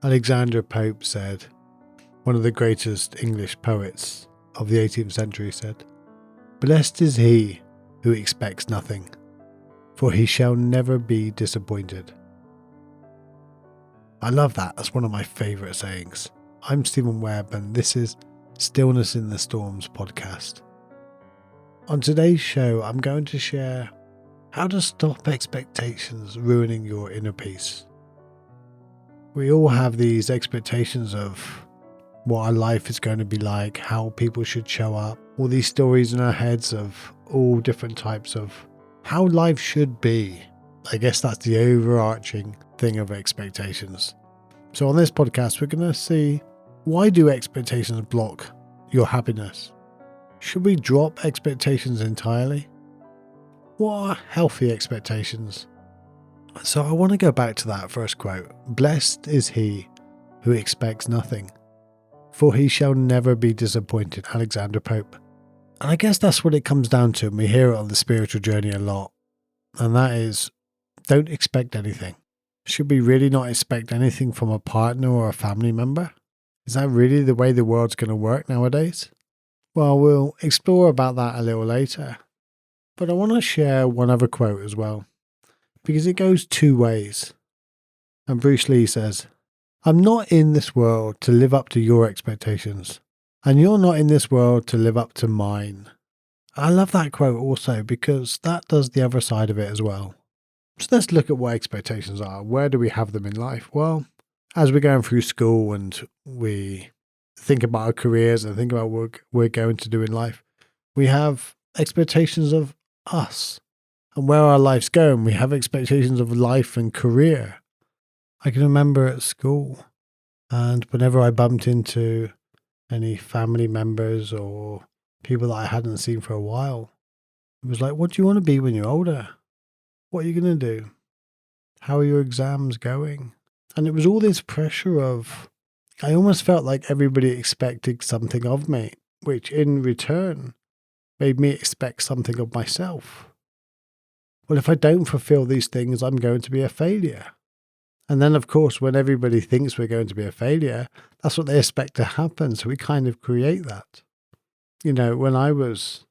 Alexander Pope said, one of the greatest English poets of the 18th century said, "Blessed is he who expects nothing, for he shall never be disappointed." I love that. That's one of my favourite sayings. I'm Steven Webb, and this is Stillness in the Storms podcast. On today's show, I'm going to share how to stop expectations ruining your inner peace. We all have these expectations of what our life is going to be like, how people should show up, all these stories in our heads of all different types of how life should be. I guess that's the overarching thing of expectations. So on this podcast, we're going to see, why do expectations block your happiness? Should we drop expectations entirely? What are healthy expectations? So I want to go back to that first quote. Blessed is he who expects nothing, for he shall never be disappointed. Alexander Pope. And I guess that's what it comes down to, and we hear it on the spiritual journey a lot. And that is, don't expect anything. Should we really not expect anything from a partner or a family member? Is that really the way the world's going to work nowadays? Well, we'll explore about that a little later. But I want to share one other quote as well, because it goes two ways. And Bruce Lee says, "I'm not in this world to live up to your expectations, and you're not in this world to live up to mine." I love that quote also, because that does the other side of it as well. So let's look at what expectations are. Where do we have them in life? Well, as we're going through school and we think about our careers and think about what we're going to do in life, we have expectations of us and where our life's going. We have expectations of life and career. I can remember at school, and whenever I bumped into any family members or people that I hadn't seen for a while, it was like, what do you want to be when you're older? What are you going to do? How are your exams going? And it was all this pressure of, I almost felt like everybody expected something of me, which in return made me expect something of myself. Well, if I don't fulfill these things, I'm going to be a failure. And then, of course, when everybody thinks we're going to be a failure, that's what they expect to happen. So we kind of create that. You know, when I was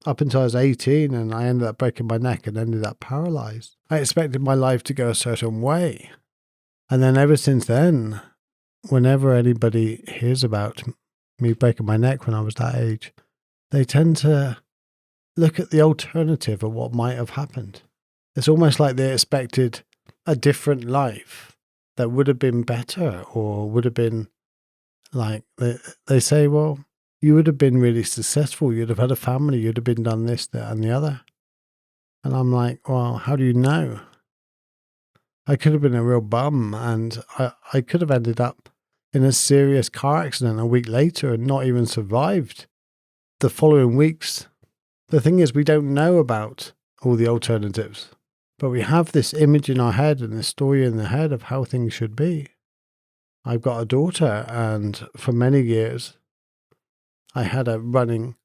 up until I was 18 and I ended up breaking my neck and ended up paralyzed, I expected my life to go a certain way. And then ever since then, whenever anybody hears about me breaking my neck when I was that age, they tend to look at the alternative of what might have happened. It's almost like they expected a different life that would have been better, or would have been like, they say, well, you would have been really successful. You'd have had a family. You'd have been done this, that, and the other. And I'm like, well, how do you know? I could have been a real bum, and I could have ended up in a serious car accident a week later and not even survived the following weeks. The thing is, we don't know about all the alternatives, but we have this image in our head and this story in the head of how things should be. I've got a daughter, and for many years, I had a running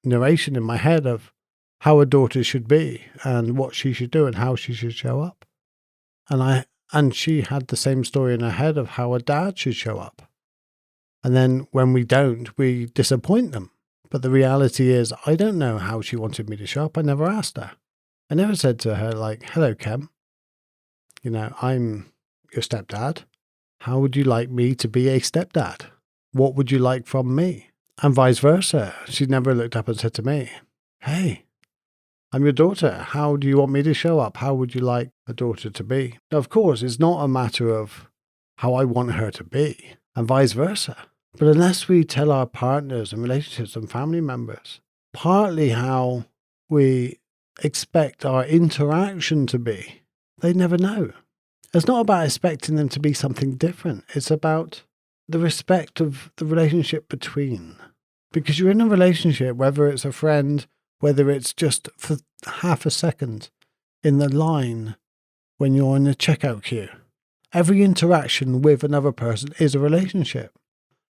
narration in my head of how a daughter should be and what she should do and how she should show up. And she had the same story in her head of how a dad should show up. And then when we don't, we disappoint them. But the reality is, I don't know how she wanted me to show up. I never asked her. I never said to her, like, hello, Kem. You know, I'm your stepdad. How would you like me to be a stepdad? What would you like from me? And vice versa. She never looked up and said to me, hey, I'm your daughter. How do you want me to show up? How would you like a daughter to be? Now, of course, it's not a matter of how I want her to be, and vice versa. But unless we tell our partners and relationships and family members partly how we expect our interaction to be, they never know. It's not about expecting them to be something different. It's about the respect of the relationship between. Because you're in a relationship, whether it's a friend, whether it's just for half a second in the line when you're in a checkout queue. Every interaction with another person is a relationship.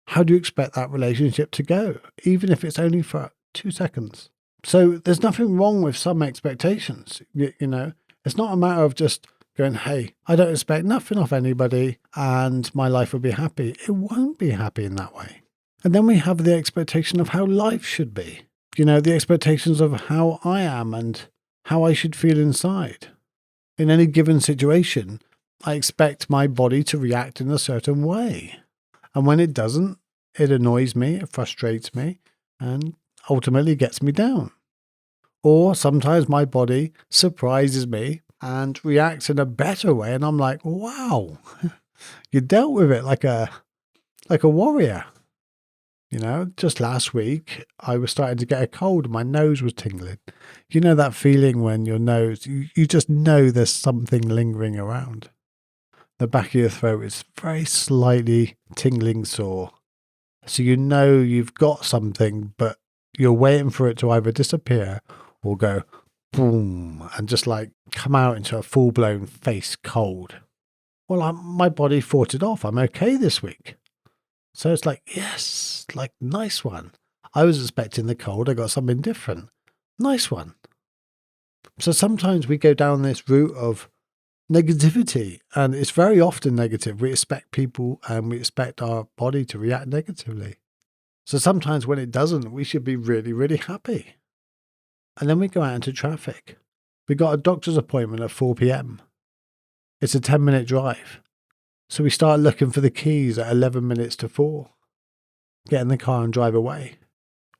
How do you expect that relationship to go, even if it's only for 2 seconds? So there's nothing wrong with some expectations. You know, it's not a matter of just going, hey, I don't expect nothing off anybody and my life will be happy. It won't be happy in that way. And then we have the expectation of how life should be. The expectations of how I am and how I should feel inside. In any given situation, I expect my body to react in a certain way. And when it doesn't, it annoys me, it frustrates me, and ultimately gets me down. Or sometimes my body surprises me and reacts in a better way, and I'm like, wow, you dealt with it like a warrior. Just last week, I was starting to get a cold. My nose was tingling. You know that feeling when your nose, you just know there's something lingering around. The back of your throat is very slightly tingling sore. So you've got something, but you're waiting for it to either disappear or go boom and just like come out into a full-blown face cold. Well, my body fought it off. I'm okay this week. So it's like, yes, like nice one. I was expecting the cold. I got something different. Nice one. So sometimes we go down this route of negativity, and it's very often negative. We expect people and we expect our body to react negatively. So sometimes when it doesn't, we should be really, really happy. And then we go out into traffic. We got a doctor's appointment at 4 p.m. It's a 10-minute drive. So we start looking for the keys at 11 minutes to 4. Get in the car and drive away.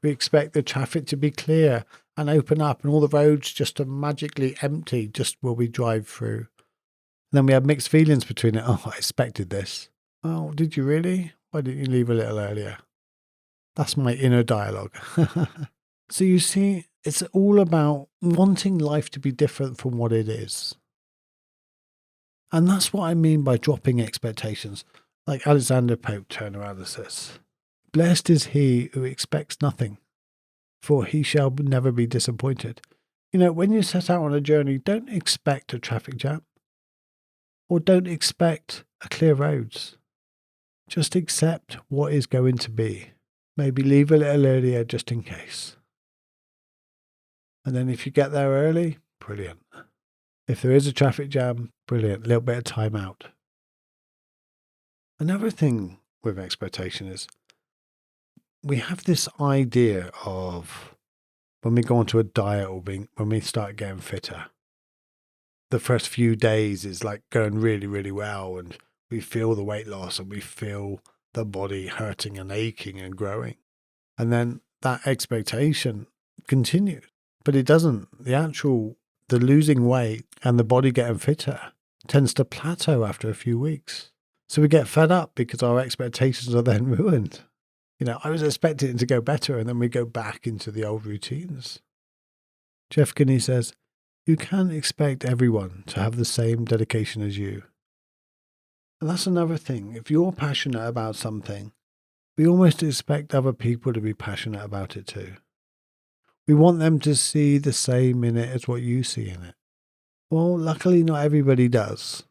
We expect the traffic to be clear and open up and all the roads just to magically empty just while we drive through. And then we have mixed feelings between it. Oh, I expected this. Oh, did you really? Why didn't you leave a little earlier? That's my inner dialogue. So you see, it's all about wanting life to be different from what it is. And that's what I mean by dropping expectations. Like Alexander Pope turned around and says, blessed is he who expects nothing, for he shall never be disappointed. When you set out on a journey, don't expect a traffic jam. Or don't expect clear roads. Just accept what is going to be. Maybe leave a little earlier just in case. And then if you get there early, brilliant. If there is a traffic jam, brilliant. A little bit of time out. Another thing with expectation is we have this idea of when we go onto a diet or when we start getting fitter, the first few days is like going really, really well, and we feel the weight loss and we feel the body hurting and aching and growing. And then that expectation continues, but it doesn't. The losing weight and the body getting fitter tends to plateau after a few weeks. So we get fed up because our expectations are then ruined. I was expecting it to go better, and then we go back into the old routines. Jeff Kinney says, you can't expect everyone to have the same dedication as you. And that's another thing. If you're passionate about something, we almost expect other people to be passionate about it too. We want them to see the same in it as what you see in it. Well, luckily not everybody does.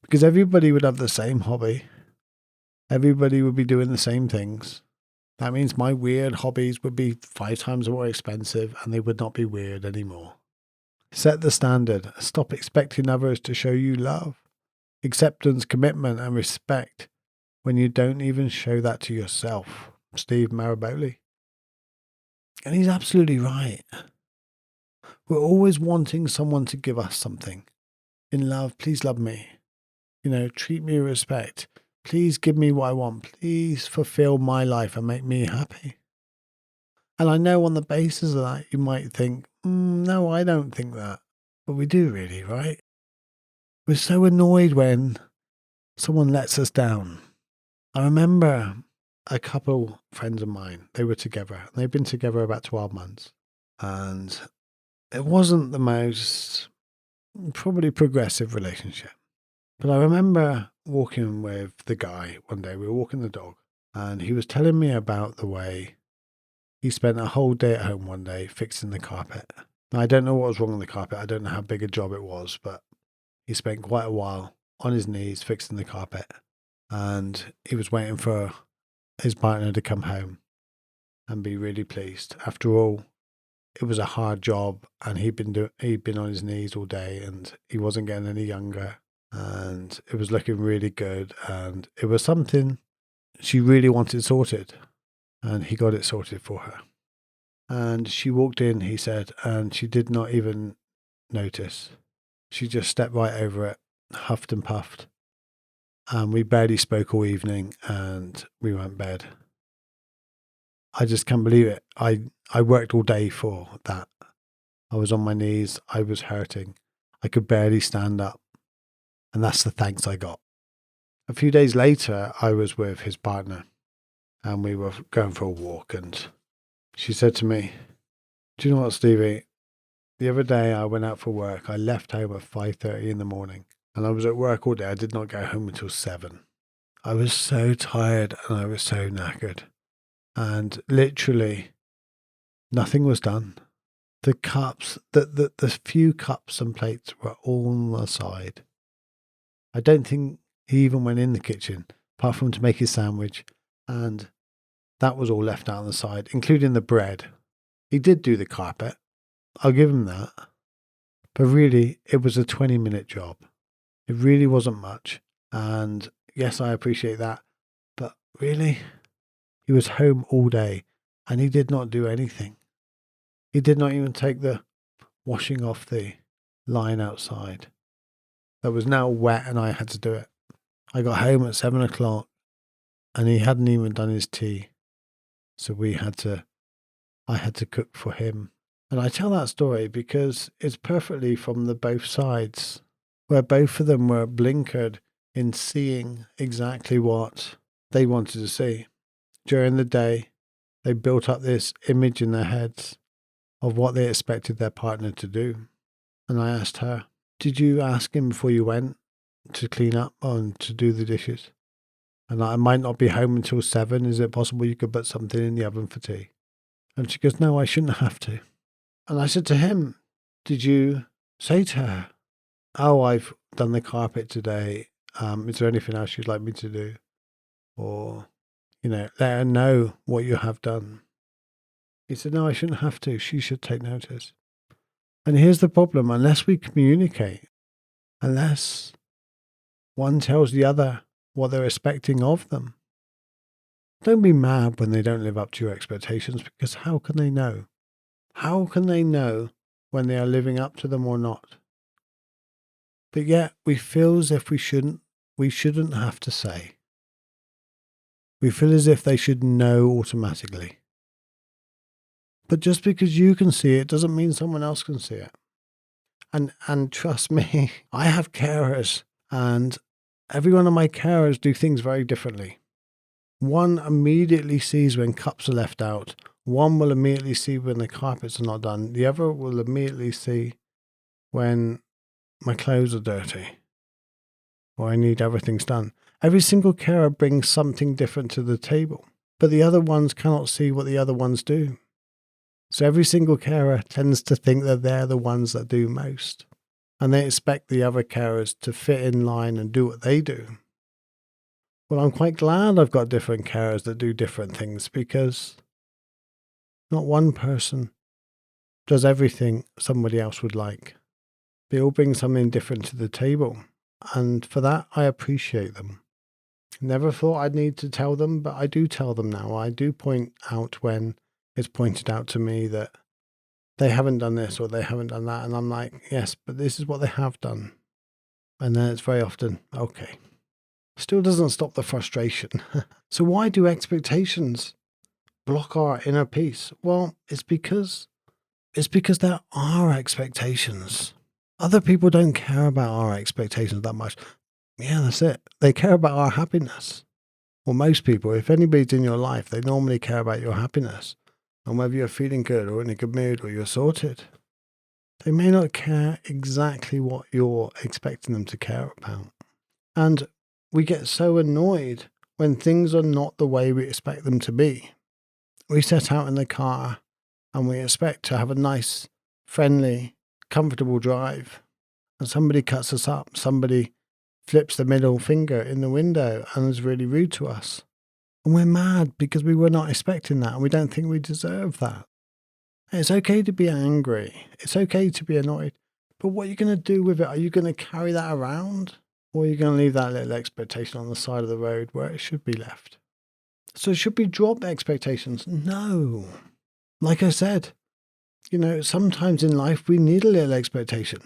Because everybody would have the same hobby. Everybody would be doing the same things. That means my weird hobbies would be 5 times more expensive and they would not be weird anymore. Set the standard. Stop expecting others to show you love, acceptance, commitment, and respect when you don't even show that to yourself. Steve Maraboli. And he's absolutely right. We're always wanting someone to give us something. In love, please love me. Treat me with respect. Please give me what I want. Please fulfill my life and make me happy. And I know on the basis of that, you might think, no, I don't think that. But we do really, right? We're so annoyed when someone lets us down. I remember a couple friends of mine, they were together. And they've been together about 12 months. And it wasn't the most probably progressive relationship. But I remember walking with the guy one day. We were walking the dog. And he was telling me about the way he spent a whole day at home one day fixing the carpet. Now, I don't know what was wrong with the carpet. I don't know how big a job it was, but he spent quite a while on his knees fixing the carpet. And he was waiting for his partner to come home and be really pleased. After all, it was a hard job, and he'd been on his knees all day, and he wasn't getting any younger, and it was looking really good, and it was something she really wanted sorted, and he got it sorted for her. And she walked in, he said, and she did not even notice. She just stepped right over it, huffed and puffed, and we barely spoke all evening, and we went to bed. I just can't believe it. I worked all day for that. I was on my knees. I was hurting. I could barely stand up. And that's the thanks I got. A few days later, I was with his partner, and we were going for a walk, and she said to me, "Do you know what, Stevie? The other day I went out for work. I left home at 5:30 in the morning, and I was at work all day. I did not get home until 7. I was so tired, and I was so knackered. And literally, nothing was done. The cups, the few cups and plates were all on the side. I don't think he even went in the kitchen, apart from to make his sandwich, and that was all left out on the side, including the bread. He did do the carpet. I'll give him that. But really, it was a 20-minute job. It really wasn't much. And yes, I appreciate that. But really, he was home all day, and he did not do anything. He did not even take the washing off the line outside. That was now wet, and I had to do it. I got home at 7 o'clock, and he hadn't even done his tea. So I had to cook for him. And I tell that story because it's perfectly from the both sides, where both of them were blinkered in seeing exactly what they wanted to see. During the day, they built up this image in their heads of what they expected their partner to do. And I asked her, "Did you ask him before you went to clean up and to do the dishes? And I might not be home until 7. Is it possible you could put something in the oven for tea?" And she goes, "No, I shouldn't have to." And I said to him, "Did you say to her, 'Oh, I've done the carpet today. Is there anything else you'd like me to do?' Or, let her know what you have done?" He said, "No, I shouldn't have to. She should take notice." And here's the problem. Unless we communicate, unless one tells the other what they're expecting of them, don't be mad when they don't live up to your expectations, because how can they know? How can they know when they are living up to them or not? But yet we feel as if we shouldn't have to say. We feel as if they should know automatically. But just because you can see it doesn't mean someone else can see it. And trust me, I have carers, and every one of my carers do things very differently. One immediately sees when cups are left out. One will immediately see when the carpets are not done. The other will immediately see when my clothes are dirty or I need everything's done. Every single carer brings something different to the table, but the other ones cannot see what the other ones do. So every single carer tends to think that they're the ones that do most, and they expect the other carers to fit in line and do what they do. Well, I'm quite glad I've got different carers that do different things, because not one person does everything somebody else would like. They all bring something different to the table, and for that I appreciate them. Never thought I'd need to tell them, but I do tell them now. I do point out when it's pointed out to me that they haven't done this or they haven't done that, and I'm like, yes, but this is what they have done. And then it's very often, okay. Still doesn't stop the frustration. So why do expectations block our inner peace? Well, it's because there are expectations. Other people don't care about our expectations that much. Yeah, that's it. They care about our happiness. Well, most people, if anybody's in your life, they normally care about your happiness and whether you're feeling good or in a good mood or you're sorted. They may not care exactly what you're expecting them to care about. And we get so annoyed when things are not the way we expect them to be. We set out in the car and we expect to have a nice, friendly, comfortable drive. And somebody cuts us up. Somebody flips the middle finger in the window and is really rude to us. And we're mad because we were not expecting that and we don't think we deserve that. It's okay to be angry. It's okay to be annoyed. But what are you going to do with it? Are you going to carry that around? Or are you going to leave that little expectation on the side of the road where it should be left? So should we drop expectations? No. Like I said, sometimes in life we need a little expectation.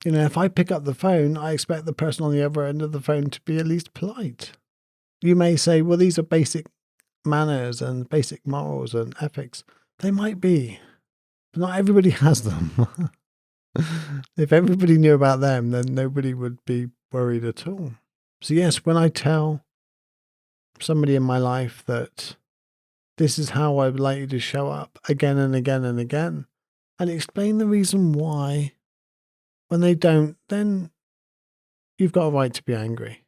If I pick up the phone, I expect the person on the other end of the phone to be at least polite. You may say, well, these are basic manners and basic morals and ethics. They might be, but not everybody has them. If everybody knew about them, then nobody would be worried at all. So yes, when I tell somebody in my life that this is how I would like you to show up again and again and again, and explain the reason why, when they don't, then you've got a right to be angry.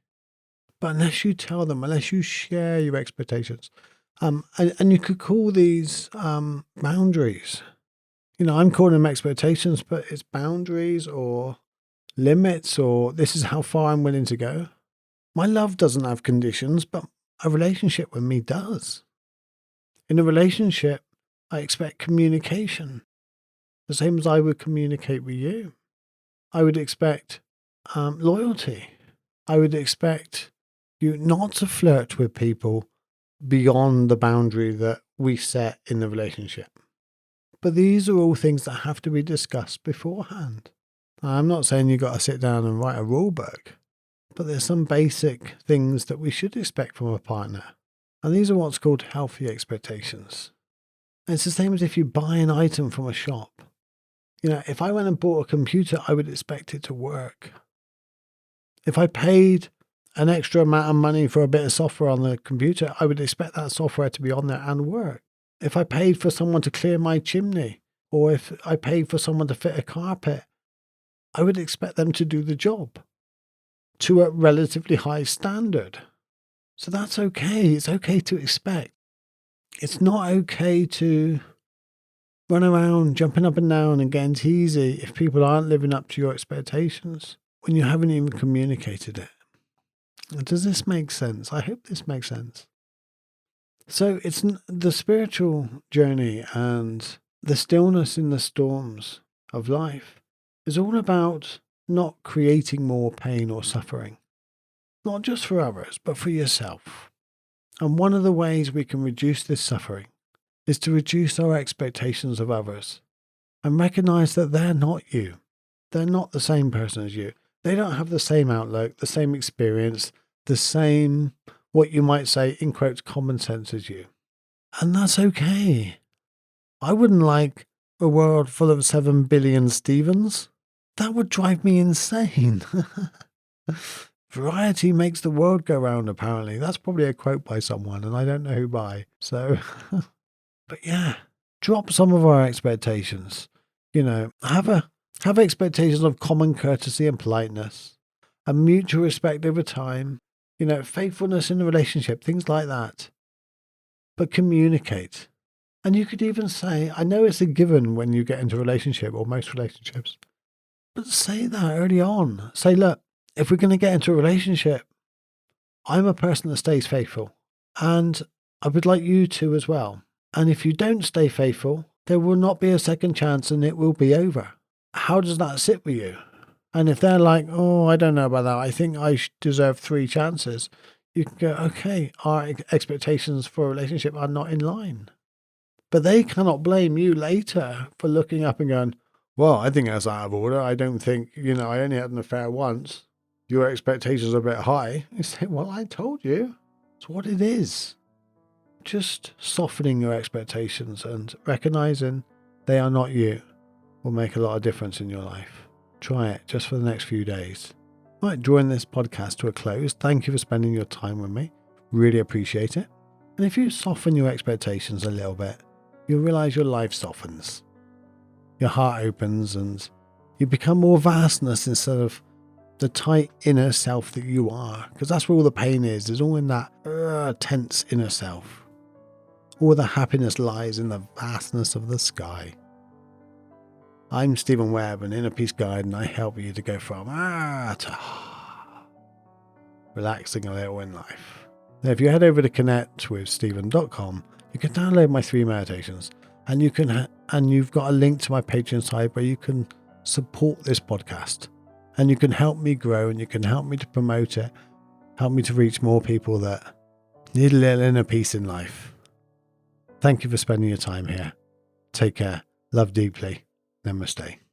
But unless you tell them, unless you share your expectations, and you could call these boundaries. I'm calling them expectations, but it's boundaries or limits, or this is how far I'm willing to go. My love doesn't have conditions, but a relationship with me does. In a relationship, I expect communication, the same as I would communicate with you. I would expect loyalty. I would expect you not to flirt with people beyond the boundary that we set in the relationship. But these are all things that have to be discussed beforehand. I'm not saying you've got to sit down and write a rule book, but there's some basic things that we should expect from a partner. And these are what's called healthy expectations. And it's the same as if you buy an item from a shop. If I went and bought a computer, I would expect it to work. If I paid an extra amount of money for a bit of software on the computer, I would expect that software to be on there and work. If I paid for someone to clear my chimney, or if I paid for someone to fit a carpet, I would expect them to do the job to a relatively high standard. So that's okay. It's okay to expect. It's not okay to run around jumping up and down and getting teasy if people aren't living up to your expectations when you haven't even communicated it. Does this make sense? I hope this makes sense. So it's the spiritual journey and the stillness in the storms of life is all about not creating more pain or suffering, not just for others, but for yourself. And one of the ways we can reduce this suffering is to reduce our expectations of others and recognize that they're not you. They're not the same person as you. They don't have the same outlook, the same experience, the same, what you might say, in quotes, common sense as you. And that's okay. I wouldn't like a world full of 7 billion Stevens. That would drive me insane. Variety makes the world go round, apparently. That's probably a quote by someone, and I don't know who by. So, but yeah, drop some of our expectations. Have expectations of common courtesy and politeness, and mutual respect over time. Faithfulness in the relationship, things like that. But communicate. And you could even say, I know it's a given when you get into a relationship, or most relationships, but say that early on. Say, look, if we're going to get into a relationship, I'm a person that stays faithful, and I would like you to as well. And if you don't stay faithful, there will not be a second chance and it will be over. How does that sit with you? And if they're like, oh, I don't know about that, I think I deserve 3 chances, you can go, okay, our expectations for a relationship are not in line. But they cannot blame you later for looking up and going, well, I think that's out of order. I don't think, I only had an affair once. Your expectations are a bit high. You say, well, I told you. It's what it is. Just softening your expectations and recognizing they are not you will make a lot of difference in your life. Try it just for the next few days. Right, drawing this podcast to a close. Thank you for spending your time with me. Really appreciate it. And if you soften your expectations a little bit, you'll realize your life softens. Your heart opens and you become more vastness instead of the tight inner self that you are. Because that's where all the pain is. It's all in that tense inner self. All the happiness lies in the vastness of the sky. I'm Steven Webb, an inner peace guide, and I help you to go from to relaxing a little in life. Now, if you head over to connectwithsteven.com, you can download my 3 meditations, and you can And you've got a link to my Patreon site where you can support this podcast. And you can help me grow, and you can help me to promote it, help me to reach more people that need a little inner peace in life. Thank you for spending your time here. Take care. Love deeply. Namaste.